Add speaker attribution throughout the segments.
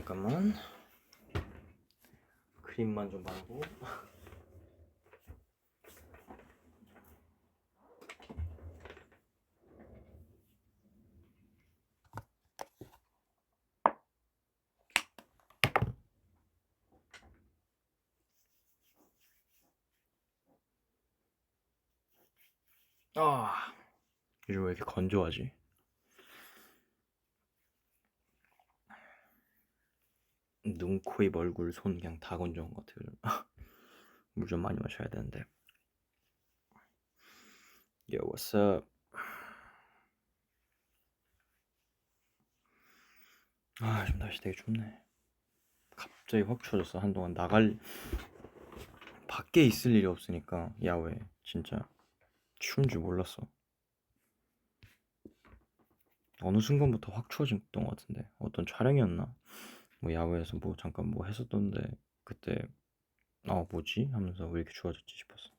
Speaker 1: 잠깐만. 크림만 좀 바르고. 요즘 왜 이렇게 건조하지? 눈, 코, 입, 얼굴, 손 그냥 다 건조한 것 같아요. 물 좀 많이 마셔야 되는데. Yo, what's up? 요즘 날씨 되게 춥네. 갑자기 확 추워졌어. 한동안 밖에 있을 일이 없으니까 야외 진짜 추운 줄 몰랐어. 어느 순간부터 확 추워졌던 것 같은데 어떤 촬영이었나? 뭐 야외에서 뭐 잠깐 뭐 했었던데 그때 뭐지? 하면서 왜 이렇게 추워졌지 싶었어.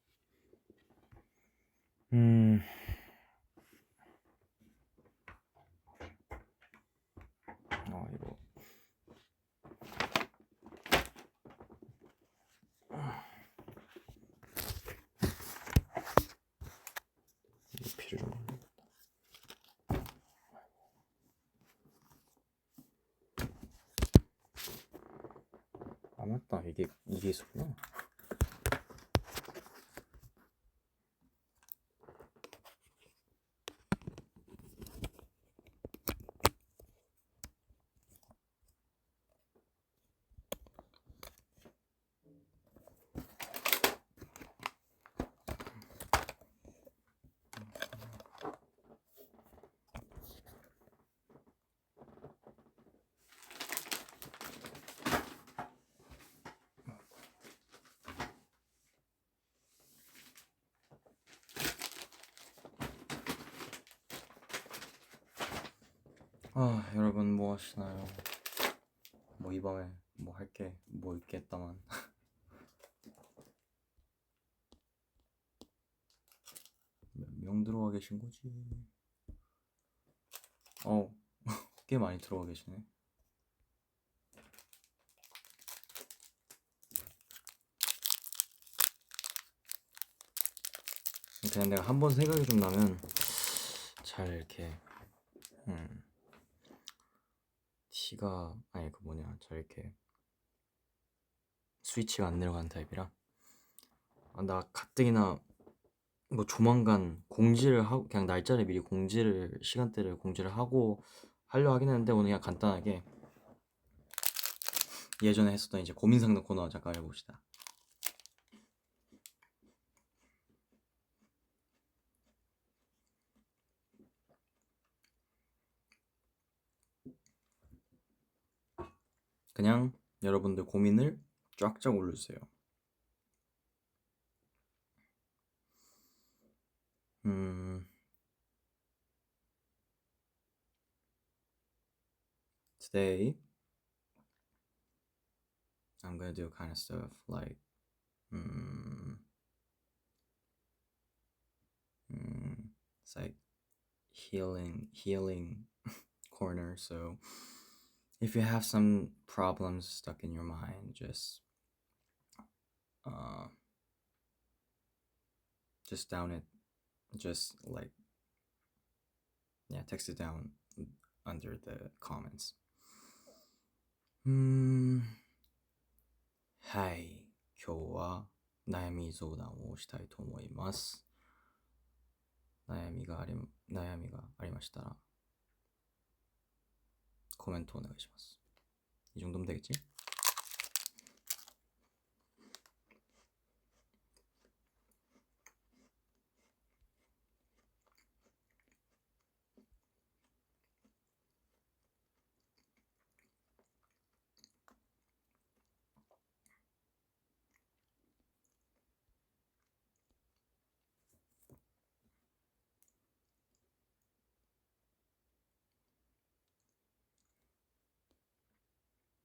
Speaker 1: 이거 피를 좀 맞다. 이게 있었구나. 여러분 뭐 하시나요? 뭐 이번에 뭐 할게 뭐 있겠다만. 몇 명 들어와 계신 거지? 꽤 많이 들어와 계시네. 그냥 내가 한번 생각이 좀 나면 잘 이렇게 잘 이렇게 스위치가 안 내려가는 타입이라 나 가뜩이나 뭐 조만간 공지를 하고 그냥 날짜를 미리 시간대를 공지를 하고 하려 하긴 했는데 오늘 그냥 간단하게 예전에 했었던 이제 고민 상담 코너 잠깐 해봅시다. 그냥 여러분들 고민을 쫙쫙 올려주세요. Today I'm gonna do kind of stuff like it's like healing corner. So if you have some problems stuck in your mind, just down it, just like text it down under the comments. はい、今日は悩み相談をしたいと思います。悩みがありましたらコメントお願いします。이 정도면 되겠지?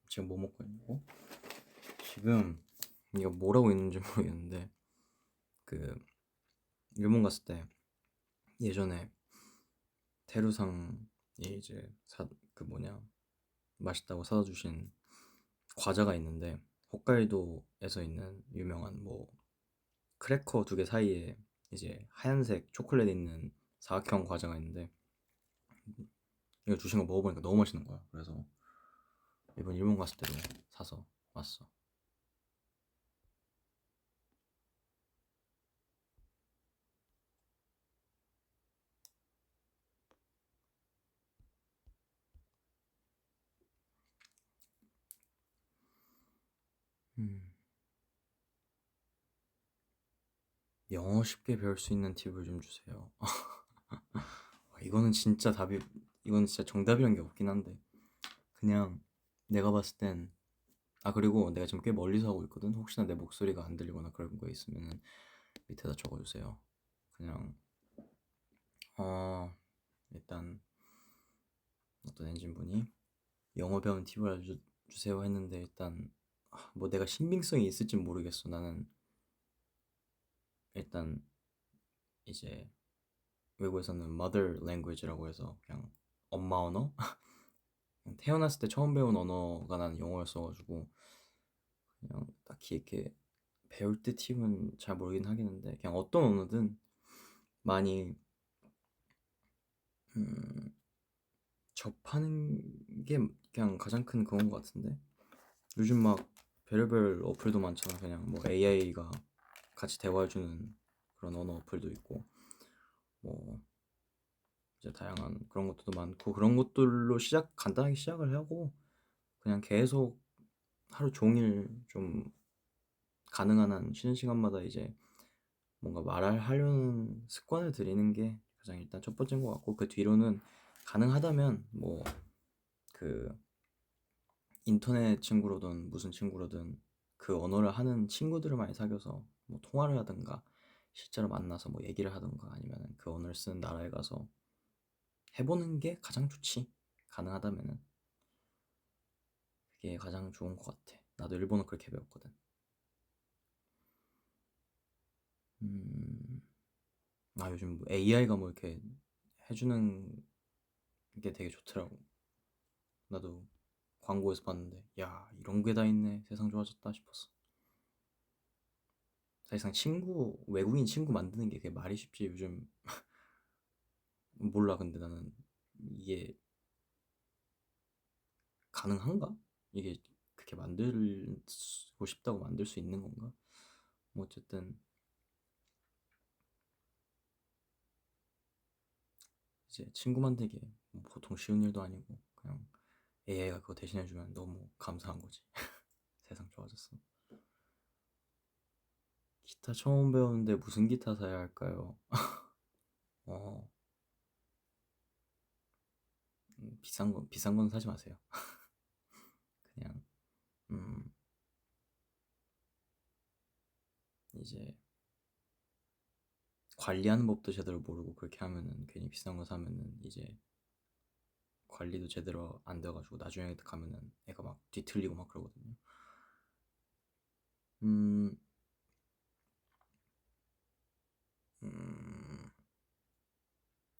Speaker 1: 지금 뭐 먹고 있냐고? 지금 이거 뭐라고 있는지 모르겠는데 그 일본 갔을 때 예전에 테루상이 이제 맛있다고 사다 주신 과자가 있는데 홋카이도에서 있는 유명한 뭐 크래커 두 개 사이에 이제 하얀색 초콜릿 있는 사각형 과자가 있는데 이거 주신 거 먹어보니까 너무 맛있는 거야. 그래서 이번 일본 갔을 때도 사서 왔어. 음, 영어 쉽게 배울 수 있는 팁을 좀 주세요. 이거는 진짜 답이 이건 진짜 정답이란 게 없긴 한데 그냥 내가 봤을 땐 그리고 내가 지금 꽤 멀리서 하고 있거든. 혹시나 내 목소리가 안 들리거나 그런 거 있으면 밑에다 적어주세요. 그냥 어 일단 어떤 엔진분이 영어 배우는 팁을 알려주세요 했는데 일단 뭐 내가 신빙성이 있을진 모르겠어. 나는 일단 이제 외국에서는 mother language라고 해서 그냥 엄마 언어? 그냥 태어났을 때 처음 배운 언어가 나는 영어였어가지고 그냥 딱히 이렇게 배울 때 팁은 잘 모르긴 하겠는데 그냥 어떤 언어든 많이 음, 접하는 게 그냥 가장 큰 그건 것 같은데 요즘 막 별의별 어플도 많잖아. 그냥 뭐 AI가 같이 대화해주는 그런 언어 어플도 있고 뭐 이제 다양한 그런 것들도 많고 그런 것들로 간단하게 시작을 하고 그냥 계속 하루 종일 좀 가능한 한 쉬는 시간마다 이제 뭔가 말을 하려는 습관을 들이는 게 가장 일단 첫 번째인 것 같고 그 뒤로는 가능하다면 뭐 그 인터넷 친구로든 무슨 친구로든 그 언어를 하는 친구들을 많이 사귀어서 뭐 통화를 하든가 실제로 만나서 뭐 얘기를 하든가 아니면 그 언어를 쓰는 나라에 가서 해보는 게 가장 좋지. 가능하다면은 그게 가장 좋은 것 같아. 나도 일본어 그렇게 배웠거든. 음, 요즘 AI가 뭐 이렇게 해주는 게 되게 좋더라고. 나도 광고에서 봤는데, 야, 이런 게 다 있네. 세상 좋아졌다 싶었어. 사실상 외국인 친구 만드는 게 그게 말이 쉽지. 요즘 몰라. 근데 나는 이게 가능한가? 이게 그렇게 만들고 싶다고 만들 수 있는 건가? 뭐 어쨌든 이제 친구 만들기 뭐 보통 쉬운 일도 아니고 그냥 AI가 그거 대신해주면 너무 감사한 거지. 세상 좋아졌어. 기타 처음 배우는데 무슨 기타 사야 할까요? 어, 비싼 건 사지 마세요. 그냥 음, 이제 관리하는 법도 제대로 모르고 그렇게 하면은 괜히 비싼 거 사면은 이제 관리도 제대로 안 돼가지고 나중에 가면은 애가 막 뒤틀리고 막 그러거든요. 음, 음,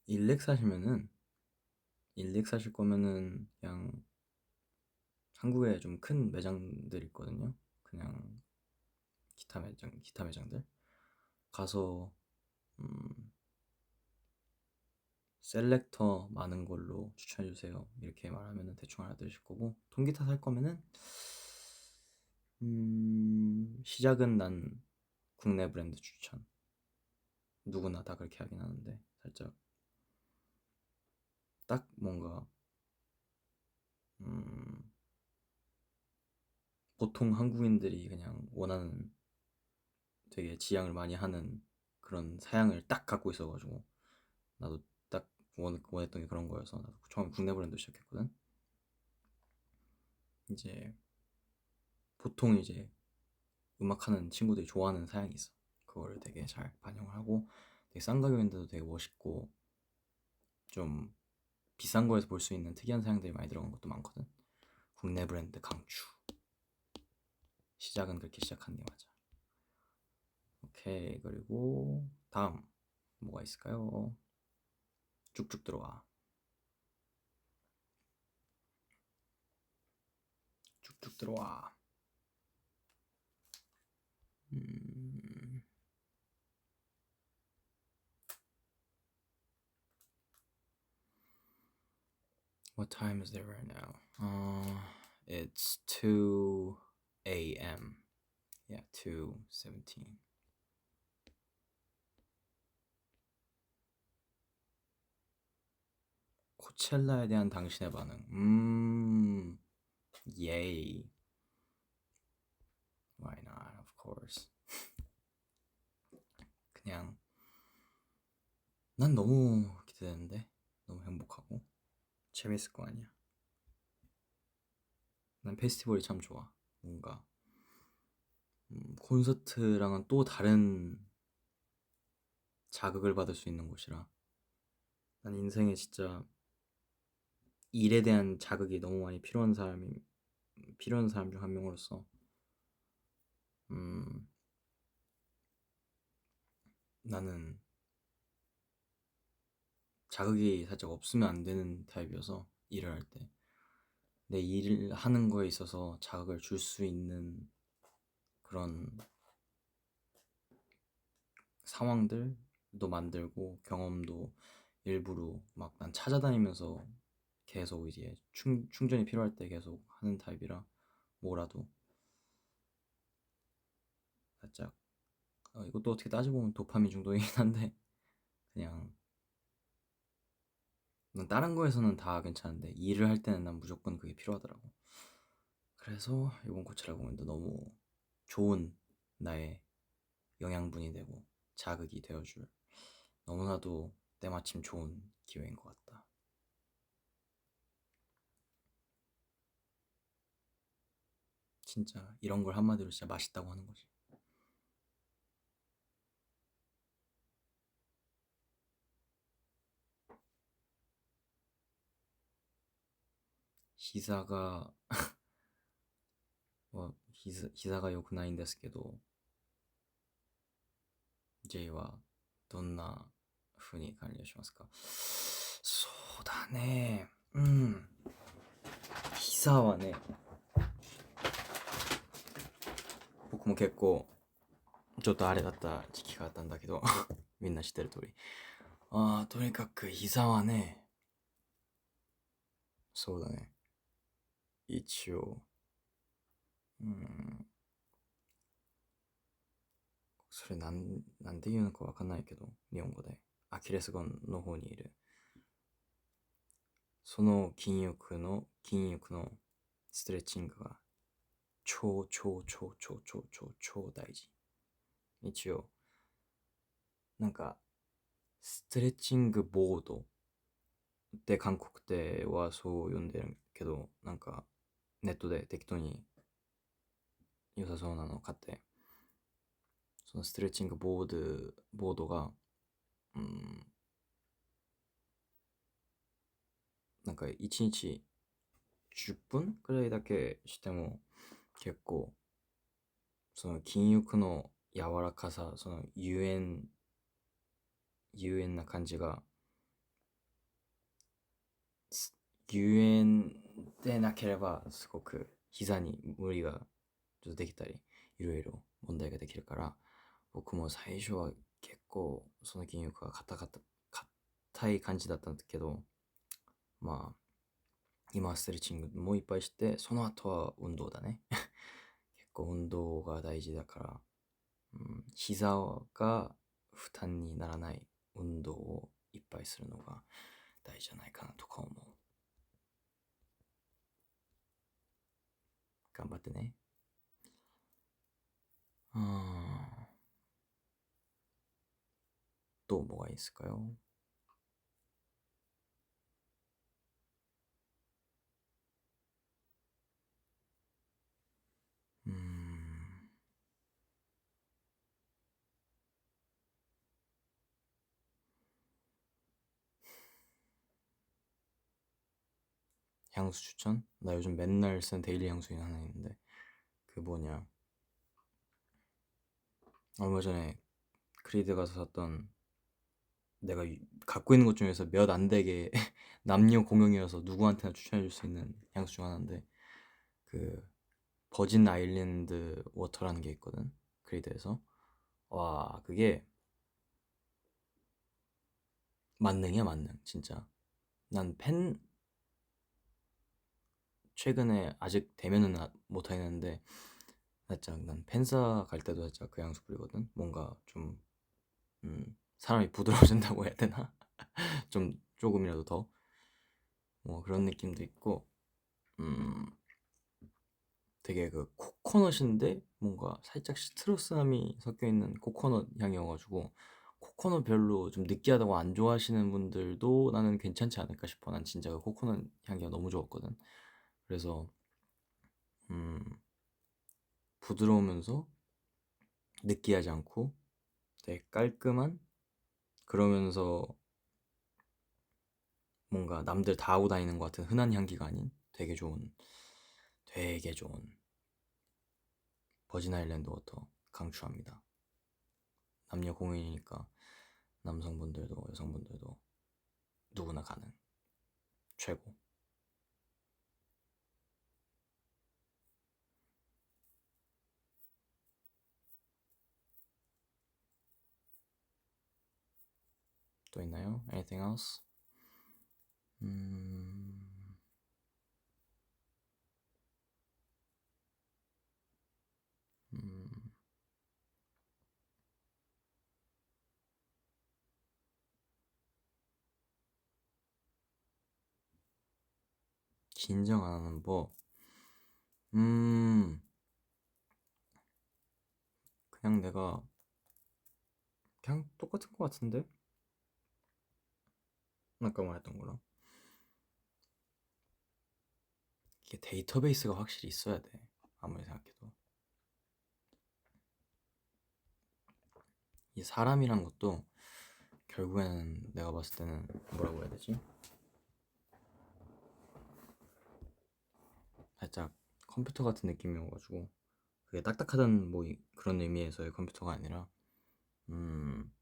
Speaker 1: 일렉 사시면은 일렉 사실 거면은 그냥 한국에 좀 큰 매장들 있거든요. 그냥 기타 매장들 가서 음, 셀렉터 많은 걸로 추천해 주세요. 이렇게 말하면은 대충 알아들으실 거고 통기타 살 거면은 시작은 난 국내 브랜드 추천. 누구나 다 그렇게 하긴 하는데 살짝 딱 뭔가 음, 보통 한국인들이 그냥 원하는 되게 지향을 많이 하는 그런 사양을 딱 갖고 있어가지고 나도 딱 원했던 게 그런 거여서 나도 처음 국내 브랜드 시작했거든. 이제 보통 이제 음악하는 친구들이 좋아하는 사양이 있어. 그걸 되게 잘 반영을 하고 되게 싼 가격인데도 되게 멋있고 좀 비싼 거에서 볼 수 있는 특이한 사양들이 많이 들어간 것도 많거든. 국내 브랜드 강추. 시작은 그렇게 시작하는 게 맞아. 오케이. 그리고 다음 뭐가 있을까요? 쭉쭉 들어와. 쭉 들어와. What time is it right now? It's 2 a.m. Yeah, 2:17. 코첼라에 대한 당신의 반응. Yay. Why not? Of course. 그냥 난 너무 기대되는데 너무 행복하고 재밌을 거 아니야. 난 페스티벌이 참 좋아. 뭔가 콘서트랑은 또 다른 자극을 받을 수 있는 곳이라 난 인생에 진짜 일에 대한 자극이 너무 많이 필요한 사람 중 한 명으로서 나는 자극이 살짝 없으면 안 되는 타입이어서 일을 할 때 내 일을 하는 거에 있어서 자극을 줄 수 있는 그런 상황들도 만들고 경험도 일부러 막 난 찾아다니면서 계속 이제 충전이 필요할 때 계속 하는 타입이라 뭐라도 살짝 이것도 어떻게 따지고 보면 도파민 중독이긴 한데 그냥 난 다른 거에서는 다 괜찮은데 일을 할 때는 난 무조건 그게 필요하더라고. 그래서 이번 코치라 공연도 너무 좋은 나의 영양분이 되고 자극이 되어줄 너무나도 때마침 좋은 기회인 것 같다. 진짜 이런 걸 한마디로 진짜 맛있다고 하는 거지. 히사가 膝が良くないんですけど J はどんな風に管理をしますか？そうだね。膝はね、僕も結構ちょっとあれだった時期があったんだけどみんな知ってる通り。とにかく膝はね、そうだね。一応、それなんて言うのかわかんないけど、日本語で。アキレス腱の方にいる。その筋肉のストレッチングが超大事。一応、なんか、ストレッチングボードって韓国ではそう呼んでるけど、なんか、ネットで適当に良さそうなのを買って、そのストレッチングボードが、なんか1日10分くらいだけしても結構その筋肉の柔らかさ、そのゆえんな感じがゆえんでなければすごく膝に無理がちょっとできたりいろいろ問題ができるから、僕も最初は結構その筋肉が硬い感じだったんだけど、まあ今はストレッチングもいっぱいして、その後は運動だね結構運動が大事だから、膝が負担にならない運動をいっぱいするのが大事じゃないかなとか思う。頑張ってね。どう뭐가 있을까요? 향수 추천? 나 요즘 맨날 쓴 데일리 향수 하나 있는데 그 뭐냐, 얼마 전에 크리드 가서 샀던 내가 갖고 있는 것 중에서 몇 안 되게 남녀 공용이어서 누구한테나 추천해 줄 수 있는 향수 중 하나인데 그 버진 아일랜드 워터라는 게 있거든, 그레이드에서. 와, 그게 만능이야, 만능, 진짜. 난 최근에 아직 대면은 못 하겠는데, 살짝 난 팬사 갈 때도 살짝 그 향수 뿌리거든. 뭔가 좀 사람이 부드러워진다고 해야 되나? 좀 조금이라도 더 뭐 그런 느낌도 있고, 음 되게 그 코코넛인데 뭔가 살짝 시트러스함이 섞여 있는 코코넛 향이어가지고, 코코넛 별로 좀 느끼하다고 안 좋아하시는 분들도 나는 괜찮지 않을까 싶어. 난 진짜 그 코코넛 향기가 너무 좋았거든. 그래서 음 부드러우면서 느끼하지 않고 되게 깔끔한, 그러면서 뭔가 남들 다 하고 다니는 것 같은 흔한 향기가 아닌 되게 좋은 버진 아일랜드 워터 강추합니다. 남녀 공인이니까 남성분들도 여성분들도 누구나 가능. 최고. 또 있나요? Anything else? 음, 음, 긴장 안 하는 법. 음, 그냥 내가 그냥 똑같은 것 같은데? 아까 말했던 거랑. 이게 데이터베이스가 확실히 있어야 돼. 아무리 생각해도. 이 사람이란 것도 결국에는 내가 봤을 때는 뭐라고 해야 되지? 살짝 컴퓨터 같은 느낌이어가지고, 그게 딱딱하다는 뭐 그런 의미에서의 컴퓨터가 아니라, 음,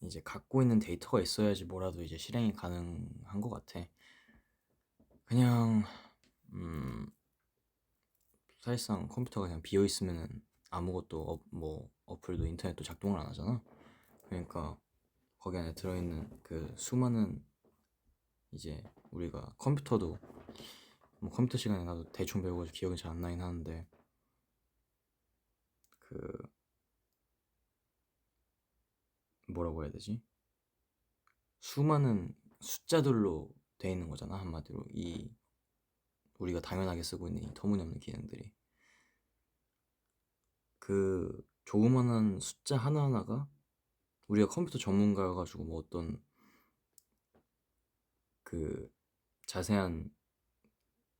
Speaker 1: 이제 갖고 있는 데이터가 있어야지 뭐라도 이제 실행이 가능한 것 같아. 그냥 사실상 컴퓨터가 그냥 비어 있으면은 아무것도 뭐 어플도 인터넷도 작동을 안 하잖아. 그러니까 거기 안에 들어있는 그 수많은, 이제 우리가 컴퓨터도 뭐 컴퓨터 시간에 나도 대충 배우고 기억이 잘 안 나긴 하는데, 그 뭐라고 해야 되지? 수많은 숫자들로 돼 있는 거잖아, 한마디로. 이 우리가 당연하게 쓰고 있는 이 터무니없는 기능들이, 그 조그만한 숫자 하나하나가, 우리가 컴퓨터 전문가여가지고 뭐 어떤 그 자세한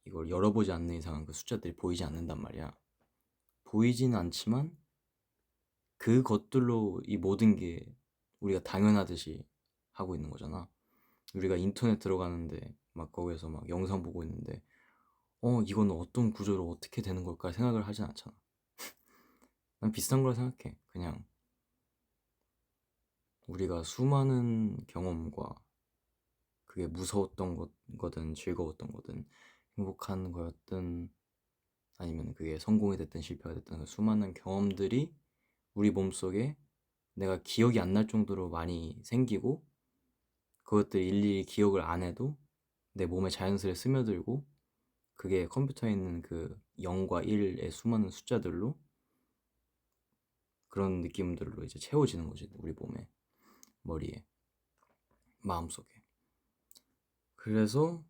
Speaker 1: 이걸 열어보지 않는 이상은 그 숫자들이 보이지 않는단 말이야. 보이지는 않지만 그것들로 이 모든 게 우리가 당연하듯이 하고 있는 거잖아. 우리가 인터넷 들어가는데 막 거기에서 막 영상 보고 있는데, 이건 어떤 구조로 어떻게 되는 걸까 생각을 하진 않잖아. 난 비슷한 걸 생각해. 그냥 우리가 수많은 경험과, 그게 무서웠던 거든 즐거웠던 거든 행복한 거였든 아니면 그게 성공이 됐든 실패가 됐든, 그 수많은 경험들이 우리 몸속에 내가 기억이 안 날 정도로 많이 생기고, 그것들 일일이 기억을 안 해도 내 몸에 자연스레 스며들고, 그게 컴퓨터에 있는 그 0과 1의 수많은 숫자들로, 그런 느낌들로 이제 채워지는 거지, 우리 몸에, 머리에, 마음속에. 그래서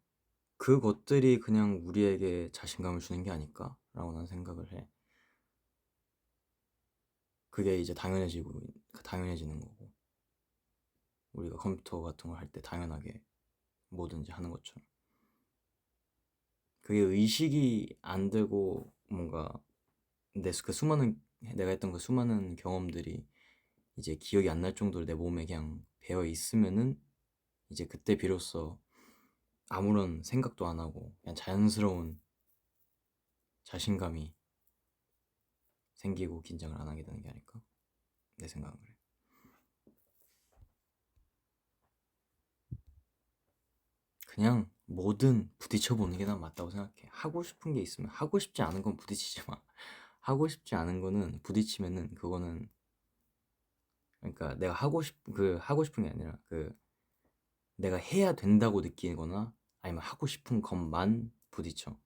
Speaker 1: 그것들이 그냥 우리에게 자신감을 주는 게 아닐까라고 난 생각을 해. 그게 이제 당연해지는 거고, 우리가 컴퓨터 같은 걸 할 때 당연하게 뭐든지 하는 것처럼. 그게 의식이 안 되고 뭔가 그 수많은, 내가 했던 그 수많은 경험들이 이제 기억이 안 날 정도로 내 몸에 그냥 배어 있으면은, 이제 그때 비로소 아무런 생각도 안 하고 그냥 자연스러운 자신감이 생기고 긴장을 안 하게 되는 게 아닐까, 내 생각은 그래. 그냥 뭐든 부딪혀보는 게 난 맞다고 생각해. 하고 싶은 게 있으면 하고 싶지 않은 건 부딪히지 마. 하고 싶지 않은 거는 부딪히면은 그거는 그러니까 내가 하고 싶은 게 아니라 내가 해야 된다고 느끼거나 아니면 하고 싶은 것만 부딪혀.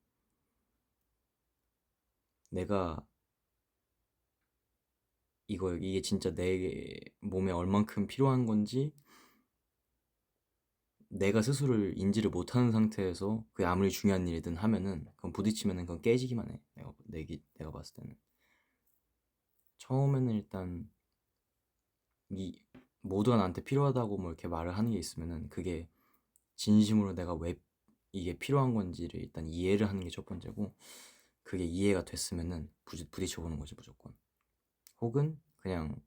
Speaker 1: 내가 이게 진짜 내 몸에 얼만큼 필요한 건지 내가 스스로를 인지를 못하는 상태에서 그게 아무리 중요한 일이든 하면은 그건 부딪히면은 그건 깨지기만 해. 내가 봤을 때는 처음에는 일단 이 모두가 나한테 필요하다고 뭐 이렇게 말을 하는 게 있으면은 그게 진심으로 내가 왜 이게 필요한 건지를 일단 이해를 하는 게 첫 번째고 그게 이해가 됐으면은 부딪혀 보는 거지 무조건. 혹은 그냥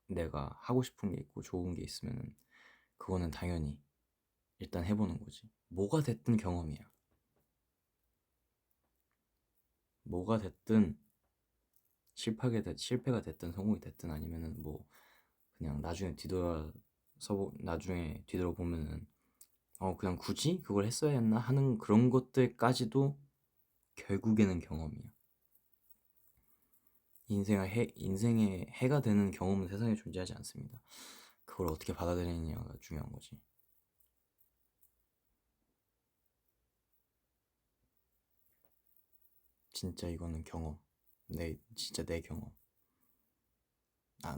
Speaker 1: 내가 하고 싶은 게 있고 좋은 게 있으면은 그거는 당연히 일단 해보는 거지. 뭐가 됐든 경험이야. 뭐가 됐든 실패가 됐든 성공이 됐든 아니면은 뭐 그냥 나중에 뒤돌아보면은 그냥 굳이 그걸 했어야 했나 하는 그런 것들까지도 결국에는 경험이야. 인생의 해가 되는 경험은 세상에 존재하지 않습니다. 그걸 어떻게 받아들이느냐가 중요한 거지. 진짜 이거는 경험. 진짜 내 경험.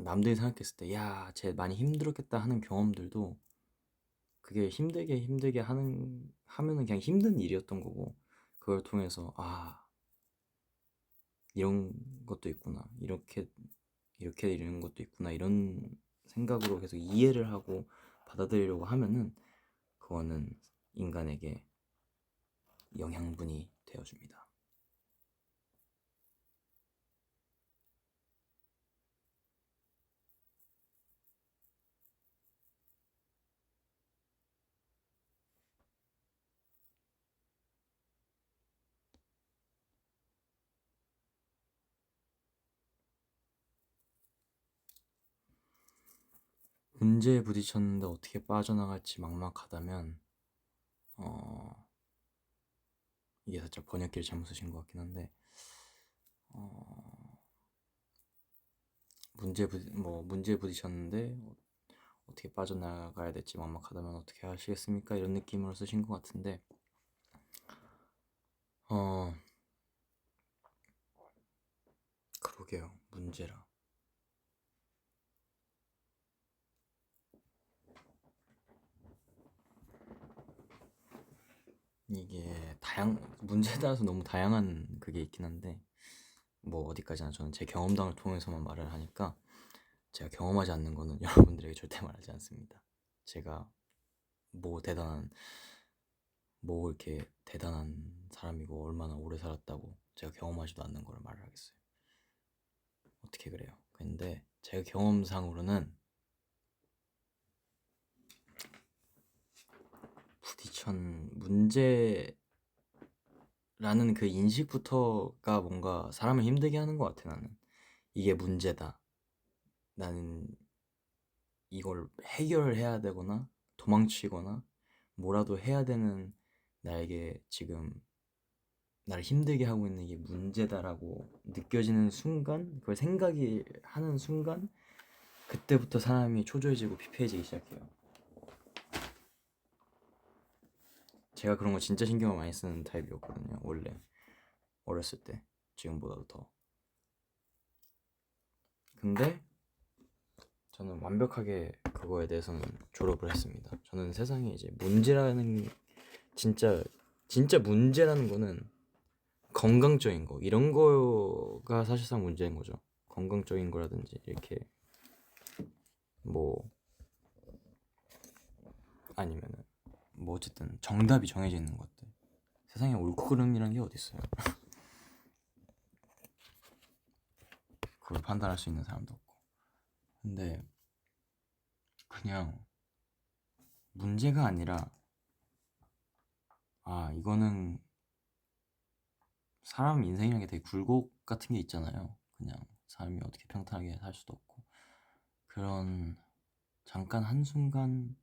Speaker 1: 남들이 생각했을 때, 야, 쟤 많이 힘들었겠다 하는 경험들도 그게 힘들게 하면은 그냥 힘든 일이었던 거고, 그걸 통해서, 이런 것도 있구나. 이렇게 이런 것도 있구나. 이런 생각으로 계속 이해를 하고 받아들이려고 하면은, 그거는 인간에게 영양분이 되어줍니다. 문제에 부딪혔는데 어떻게 빠져나갈지 막막하다면, 어, 이게 살짝 번역기를 잘못 쓰신 것 같긴 한데, 어, 문제에 부딪혔는데 어떻게 빠져나가야 될지 막막하다면 어떻게 하시겠습니까? 이런 느낌으로 쓰신 것 같은데, 어, 그러게요. 문제라. 문제에 따라서 너무 다양한 그게 있긴 한데, 뭐 어디까지나 저는 제 경험담을 통해서만 말을 하니까 제가 경험하지 않는 거는 여러분들에게 절대 말하지 않습니다. 제가 뭐 대단한 뭐 이렇게 대단한 사람이고 얼마나 오래 살았다고 제가 경험하지도 않는 걸 말을 하겠어요. 어떻게 그래요? 근데 제 경험상으로는 부딪힌 문제라는 그 인식부터가 뭔가 사람을 힘들게 하는 것 같아. 나는 이게 문제다. 나는 이걸 해결해야 되거나 도망치거나 뭐라도 해야 되는 나에게 지금 나를 힘들게 하고 있는 이게 문제다라고 느껴지는 순간, 그걸 생각이 하는 순간, 그때부터 사람이 초조해지고 피폐해지기 시작해요. 제가 그런 거 진짜 신경을 많이 쓰는 타입이었거든요. 원래 어렸을 때 지금보다도 더. 근데 저는 완벽하게 그거에 대해서는 졸업을 했습니다. 저는 세상에 이제 진짜 진짜 문제라는 거는 건강적인 거 이런 거가 사실상 문제인 거죠. 건강적인 거라든지 이렇게 뭐 아니면은 뭐 어쨌든 정답이 정해져 있는 것들. 세상에 옳고 그름이란 게 어디 있어요? 그걸 판단할 수 있는 사람도 없고. 근데 그냥 문제가 아니라 이거는 사람 인생이라는 게 되게 굴곡 같은 게 있잖아요. 그냥 사람이 어떻게 평탄하게 살 수도 없고 그런 잠깐 한순간에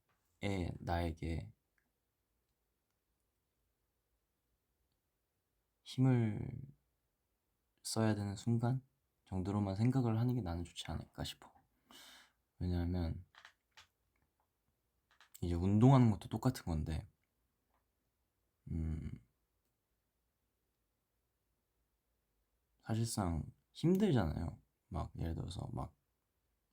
Speaker 1: 나에게 힘을 써야 되는 순간 정도로만 생각을 하는 게 나는 좋지 않을까 싶어. 왜냐하면 이제 운동하는 것도 똑같은 건데 사실상 힘들잖아요. 막 예를 들어서 막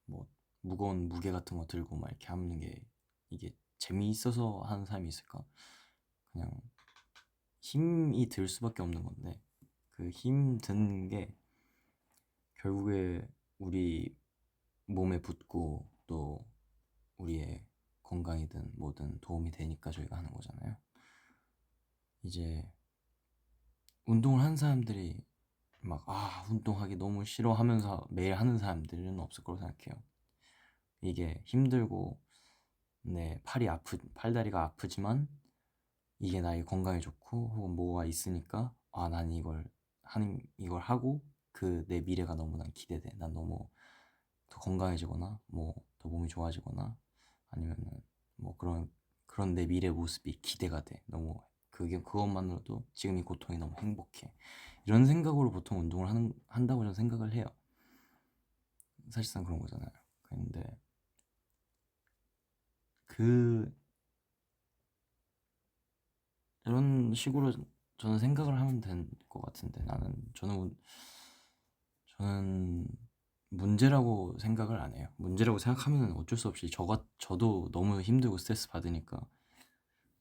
Speaker 1: 뭐 무거운 무게 같은 거 들고 막 이렇게 하는 게 이게 재미있어서 하는 사람이 있을까? 그냥 힘이 들 수밖에 없는 건데 그 힘 드는 게 결국에 우리 몸에 붙고 또 우리의 건강이든 뭐든 도움이 되니까 저희가 하는 거잖아요. 이제 운동을 하는 사람들이 막 운동하기 너무 싫어하면서 매일 하는 사람들은 없을 거라고 생각해요. 이게 힘들고 내 팔다리가 아프지만 이게 나의 건강에 좋고 혹은 뭐가 있으니까 난 이걸 하고 그 내 미래가 너무 난 기대돼. 난 너무 더 건강해지거나 뭐 더 몸이 좋아지거나 아니면은 뭐 그런 내 미래 모습이 기대가 돼. 너무 그것만으로도 지금 이 고통이 너무 행복해. 이런 생각으로 보통 운동을 한다고 저는 생각을 해요. 사실상 그런 거잖아요. 근데 이런 식으로 저는 생각을 하면 될 것 같은데 저는 문제라고 생각을 안 해요. 문제라고 생각하면 어쩔 수 없이 저도 너무 힘들고 스트레스 받으니까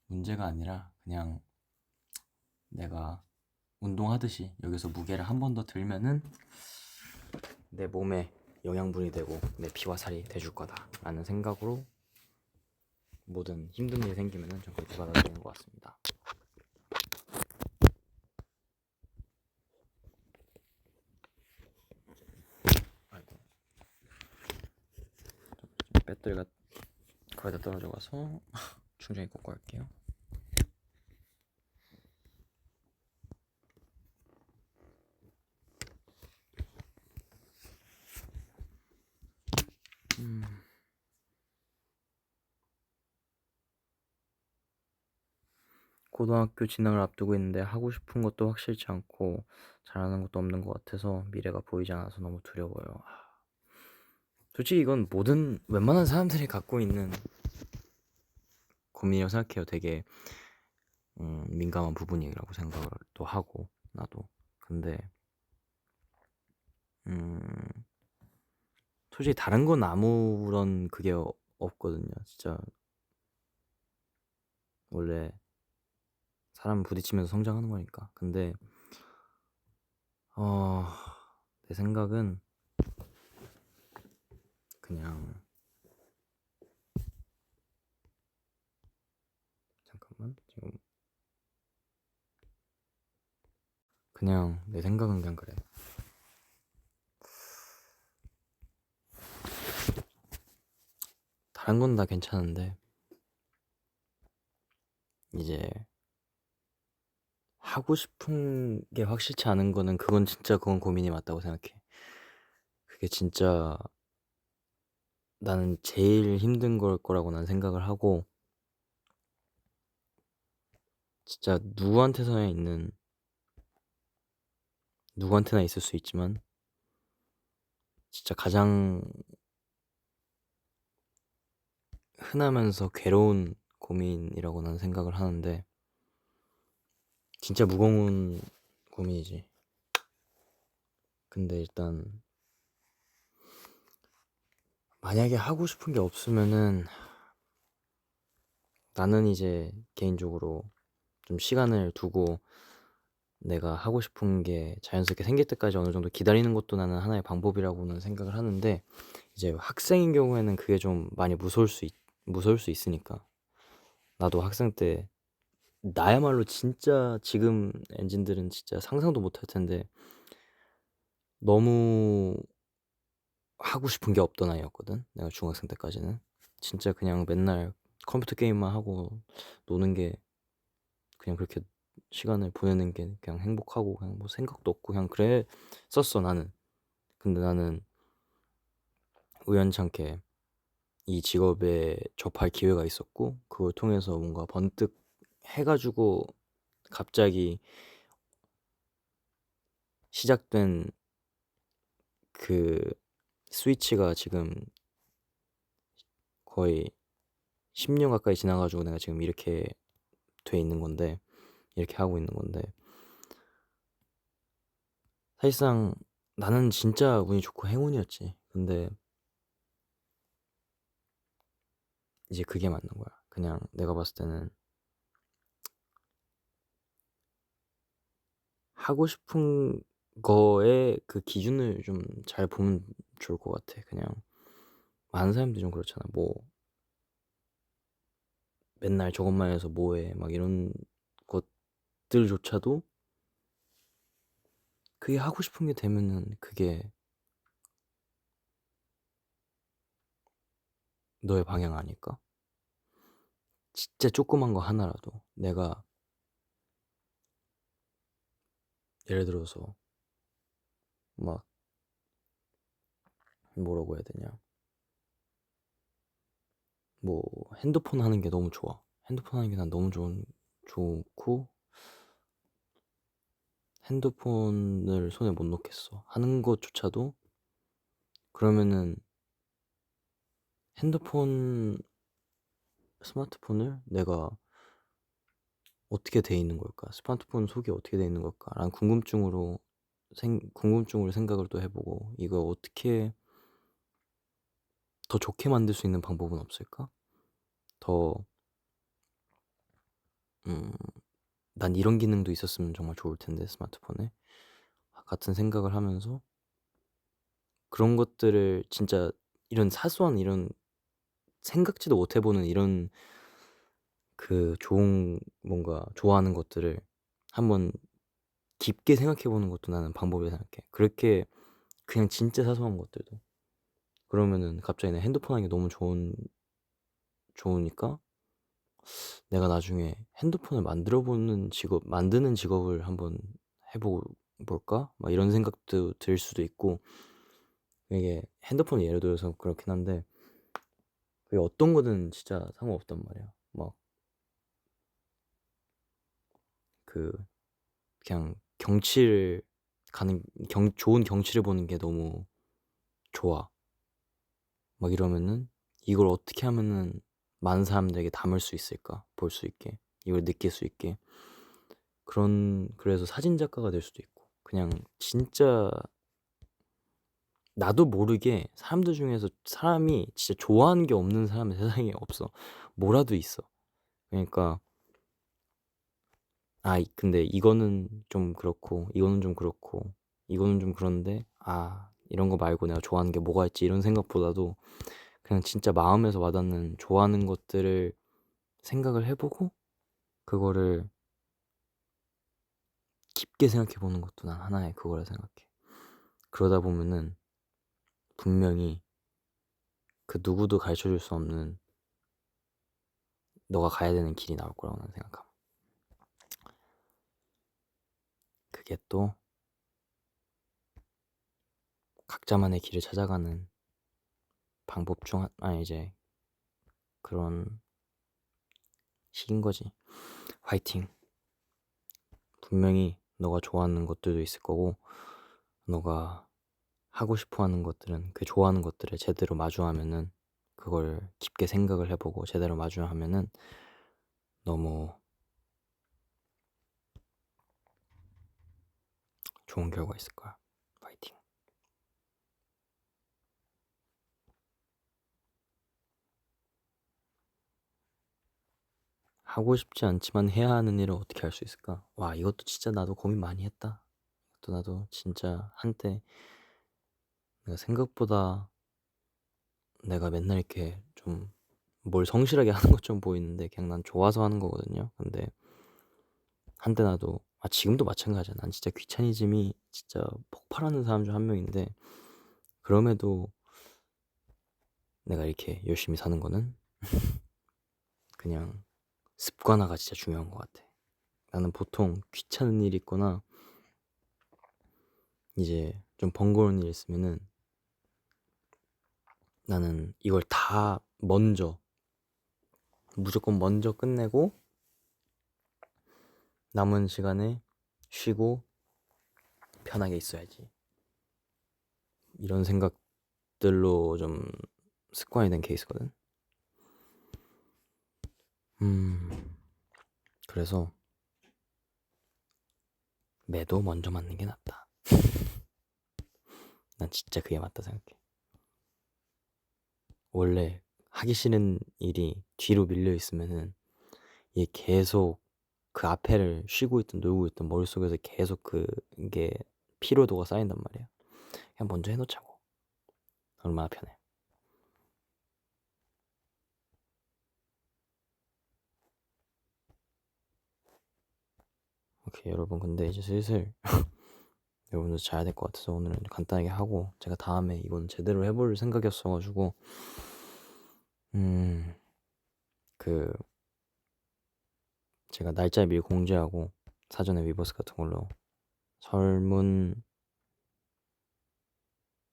Speaker 1: 문제가 아니라 그냥 내가 운동하듯이 여기서 무게를 한 번 더 들면은 내 몸에 영양분이 되고 내 피와 살이 돼줄 거다라는 생각으로 모든 힘든 일이 생기면은 좀 그렇게 받아들이는 것 같습니다. 아이고, 배터리가 거의 다 떨어져 가서 충전기 꽂고 할게요. 고등학교 진학을 앞두고 있는데 하고 싶은 것도 확실치 않고 잘하는 것도 없는 것 같아서 미래가 보이지 않아서 너무 두려워요. 솔직히 이건 웬만한 사람들이 갖고 있는 고민이라고 생각해요. 되게 민감한 부분이라고 생각을 또 하고 나도. 근데 솔직히 다른 건 아무런 그게 없거든요. 진짜 원래 사람 부딪히면서 성장하는 거니까. 근데 내 생각은 그냥 잠깐만 지금 그냥 내 생각은 그냥 그래. 다른 건 다 괜찮은데 이제 하고 싶은 게 확실치 않은 거는 그건 고민이 맞다고 생각해. 그게 진짜 나는 제일 힘든 걸 거라고 난 생각을 하고 진짜 누구한테나 있을 수 있지만 진짜 가장 흔하면서 괴로운 고민이라고 난 생각을 하는데 진짜 무거운 고민이지. 근데 일단 만약에 하고 싶은 게 없으면은 나는 이제 개인적으로 좀 시간을 두고 내가 하고 싶은 게 자연스럽게 생길 때까지 어느 정도 기다리는 것도 나는 하나의 방법이라고는 생각을 하는데 이제 학생인 경우에는 그게 좀 많이 무서울 수 있으니까 나도 학생 때 나야말로 진짜 지금 엔진들은 진짜 상상도 못할 텐데 너무 하고 싶은 게 없던 아이였거든. 내가 중학생 때까지는 진짜 그냥 맨날 컴퓨터 게임만 하고 노는 게 그냥 그렇게 시간을 보내는 게 그냥 행복하고 그냥 뭐 생각도 없고 그냥 그랬었어 나는. 근데 나는 우연찮게 이 직업에 접할 기회가 있었고 그걸 통해서 뭔가 번뜩 해 가지고 갑자기 시작된 그 스위치가 지금 거의 10년 가까이 지나가지고 내가 지금 이렇게 돼 있는 건데, 이렇게 하고 있는 건데, 사실상 나는 진짜 운이 좋고 행운이었지. 근데 이제 그게 맞는 거야. 그냥 내가 봤을 때는 하고 싶은 거에 그 기준을 좀 잘 보면 좋을 것 같아. 그냥 많은 사람들이 좀 그렇잖아. 뭐 맨날 저것만 해서 뭐해 막 이런 것들조차도 그게 하고 싶은 게 되면은 그게 너의 방향 아닐까? 진짜 조그만 거 하나라도 내가 예를 들어서 막 뭐라고 해야 되냐, 뭐 핸드폰 하는 게 너무 좋아. 핸드폰 하는 게 난 너무 좋고 핸드폰을 손에 못 놓겠어 하는 것조차도, 그러면은 핸드폰 스마트폰을 내가 어떻게 돼 있는 걸까? 스마트폰 속이 어떻게 돼 있는 걸까? 라는 궁금증으로 생각을 또 해보고, 이거 어떻게 더 좋게 만들 수 있는 방법은 없을까? 더, 음, 난 이런 기능도 있었으면 정말 좋을 텐데, 스마트폰에. 같은 생각을 하면서 그런 것들을 진짜, 이런 사소한 이런 생각지도 못 해보는 이런 그 좋은, 뭔가 좋아하는 것들을 한번 깊게 생각해보는 것도 나는 방법이라 생각해. 그렇게 그냥 진짜 사소한 것들도. 그러면은 갑자기 내 핸드폰 하는 게 너무 좋으니까 내가 나중에 핸드폰을 만드는 직업을 한번 해볼까? 막 이런 생각도 들 수도 있고, 이게 핸드폰 예를 들어서 그렇긴 한데, 그게 어떤 거든 진짜 상관없단 말이야. 막 그 그냥 좋은 경치를 보는 게 너무 좋아. 막 이러면은 이걸 어떻게 하면은 많은 사람들에게 담을 수 있을까? 볼 수 있게, 이걸 느낄 수 있게. 그래서 사진 작가가 될 수도 있고, 그냥 진짜 나도 모르게 사람들 중에서 사람이 진짜 좋아하는 게 없는 사람은 세상에 없어. 뭐라도 있어. 그러니까 근데 이거는 좀 그렇고, 이거는 좀 그렇고, 이거는 좀 그런데, 이런 거 말고 내가 좋아하는 게 뭐가 있지, 이런 생각보다도 그냥 진짜 마음에서 와닿는 좋아하는 것들을 생각을 해보고, 그거를 깊게 생각해 보는 것도 난 하나의 그거라 생각해. 그러다 보면은 분명히 그 누구도 가르쳐 줄 수 없는 너가 가야 되는 길이 나올 거라고 난 생각함. 그게 또 각자만의 길을 찾아가는 방법 중 이제 그런 식인 거지. 화이팅. 분명히 너가 좋아하는 것들도 있을 거고, 너가 하고 싶어 하는 것들은, 그 좋아하는 것들을 제대로 마주하면은, 그걸 깊게 생각을 해보고 제대로 마주하면은 너무 좋은 결과 있을 거야. 파이팅. 하고 싶지 않지만 해야 하는 일을 어떻게 할 수 있을까? 와, 이것도 진짜 나도 고민 많이 했다. 또 나도 진짜 한때 내가 생각보다 내가 맨날 이렇게 좀 뭘 성실하게 하는 것처럼 보이는데 그냥 난 좋아서 하는 거거든요. 근데 한때 나도, 지금도 마찬가지야. 난 진짜 귀차니즘이 진짜 폭발하는 사람 중 한 명인데, 그럼에도 내가 이렇게 열심히 사는 거는 그냥 습관화가 진짜 중요한 것 같아. 나는 보통 귀찮은 일 있거나 이제 좀 번거로운 일 있으면은 나는 이걸 다 무조건 먼저 끝내고 남은 시간에 쉬고 편하게 있어야지. 이런 생각들로 좀 습관이 된 케이스거든. 그래서 매도 먼저 맞는 게 낫다. 난 진짜 그게 맞다 생각해. 원래 하기 싫은 일이 뒤로 밀려 있으면은 이게 계속 그 앞에를 쉬고 있든 놀고 있든 머릿속에서 계속 그게 피로도가 쌓인단 말이야. 그냥 먼저 해놓자고. 얼마나 편해. 오케이 여러분, 근데 이제 슬슬 여러분도 자야 될 것 같아서 오늘은 간단하게 하고, 제가 다음에 이건 제대로 해볼 생각이었어가지고 그 제가 날짜 미리 공지하고 사전에 위버스 같은 걸로 설문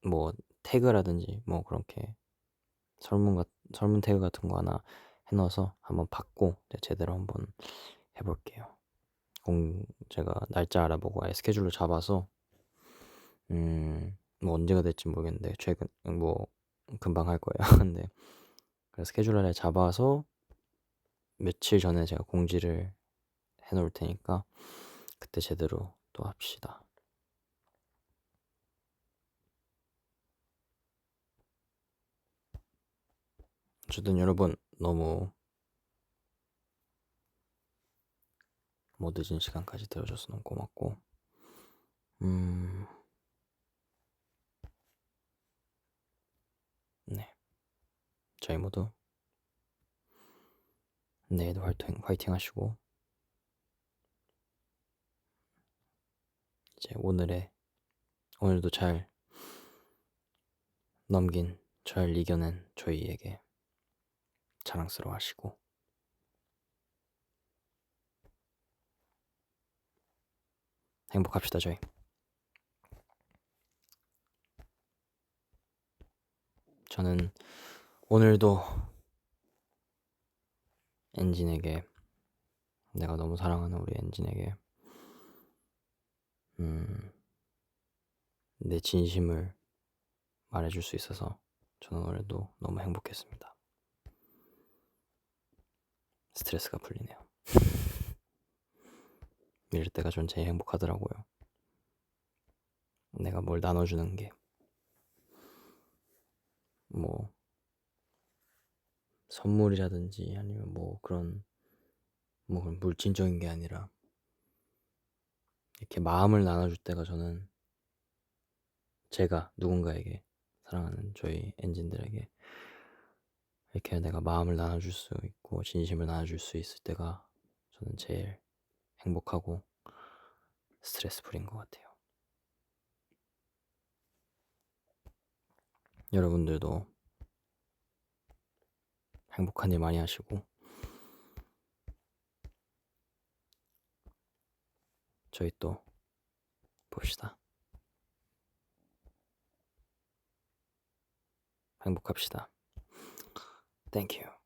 Speaker 1: 뭐 태그라든지 뭐 그렇게 설문 태그 같은 거 하나 해놔서 한번 받고 제대로 한번 해볼게요. 제가 날짜 알아보고 아예 스케줄로 잡아서 뭐 언제가 될지 모르겠는데 최근 뭐 금방 할 거예요. 근데 그래서 스케줄러를 잡아서 며칠 전에 제가 공지를 해놓을 테니까 그때 제대로 또 합시다. 어쨌든 여러분, 너무 뭐 늦은 시간까지 들어줘서 너무 고맙고 네, 저희 모두 내일도 화이팅 하시고, 이제 오늘도 잘 넘긴, 잘 이겨낸 저희에게 자랑스러워 하시고, 행복합시다. 저는 오늘도 엔진에게, 내가 너무 사랑하는 우리 엔진에게 내 진심을 말해줄 수 있어서 저는 오늘도 너무 행복했습니다. 스트레스가 풀리네요. 이럴 때가 전 제일 행복하더라고요. 내가 뭘 나눠주는 게 뭐 선물이라든지 아니면 뭐 그런 물질적인 게 아니라 이렇게 마음을 나눠줄 때가, 저는 제가 누군가에게, 사랑하는 저희 엔진들에게 이렇게 내가 마음을 나눠줄 수 있고 진심을 나눠줄 수 있을 때가 저는 제일 행복하고 스트레스 풀인 것 같아요. 여러분들도 행복한 일 많이 하시고 저희 또 봅시다. 행복합시다. Thank you.